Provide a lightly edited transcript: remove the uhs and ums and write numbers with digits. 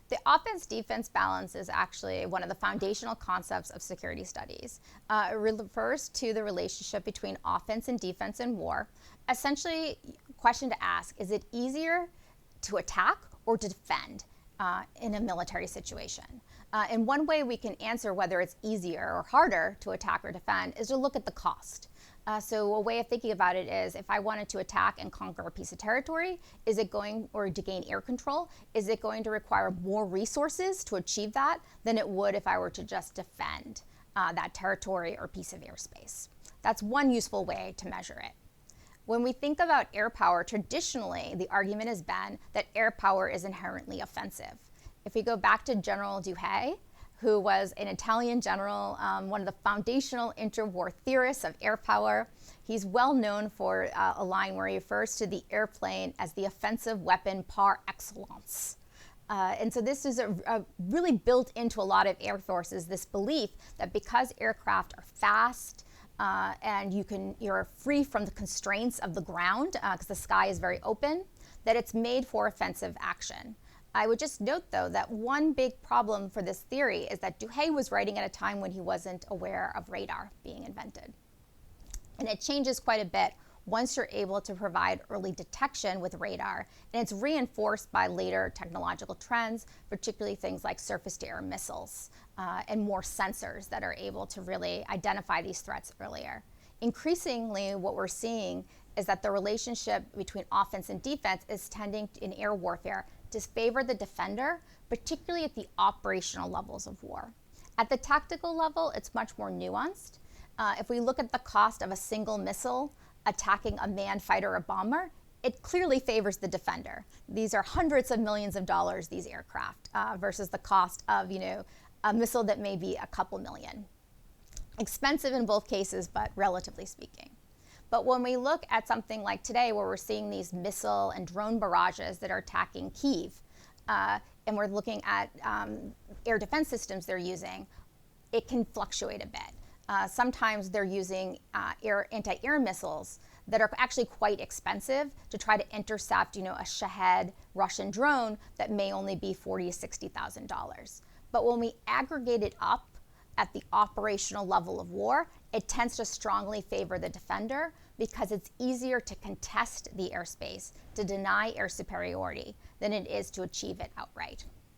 The offense-defense balance is actually one of the foundational concepts of security studies. It refers to the relationship between offense and defense in war. Essentially, question to ask, is it easier to attack or to defend in a military situation? And one way we can answer whether it's easier or harder to attack or defend is to look at the cost. So a way of thinking about it is, if I wanted to attack and conquer a piece of territory, or to gain air control, is it going to require more resources to achieve that than it would if I were to just defend that territory or piece of airspace? That's one useful way to measure it. When we think about air power, traditionally, the argument has been that air power is inherently offensive. If we go back to General Duhay, who was an Italian general, one of the foundational interwar theorists of air power. He's well known for a line where he refers to the airplane as the offensive weapon par excellence. And so this is really built into a lot of air forces, this belief that because aircraft are fast and you're free from the constraints of the ground because the sky is very open, that it's made for offensive action. I would just note, though, that one big problem for this theory is that Duhay was writing at a time when he wasn't aware of radar being invented. And it changes quite a bit once you're able to provide early detection with radar. And it's reinforced by later technological trends, particularly things like surface-to-air missiles and more sensors that are able to really identify these threats earlier. Increasingly, what we're seeing is that the relationship between offense and defense is tending in air warfare to favor the defender, particularly at the operational levels of war. At the tactical level, it's much more nuanced. If we look at the cost of a single missile attacking a manned fighter or bomber, it clearly favors the defender. These are hundreds of millions of dollars, these aircraft, versus the cost of a missile that may be a couple million. Expensive in both cases, but relatively speaking. But when we look at something like today, where we're seeing these missile and drone barrages that are attacking Kyiv, and we're looking at air defense systems they're using, it can fluctuate a bit. Sometimes they're using anti-air missiles that are actually quite expensive to try to intercept, a Shahed Russian drone that may only be $40,000 to $60,000. But when we aggregate it up at the operational level of war, it tends to strongly favor the defender because it's easier to contest the airspace, to deny air superiority, than it is to achieve it outright.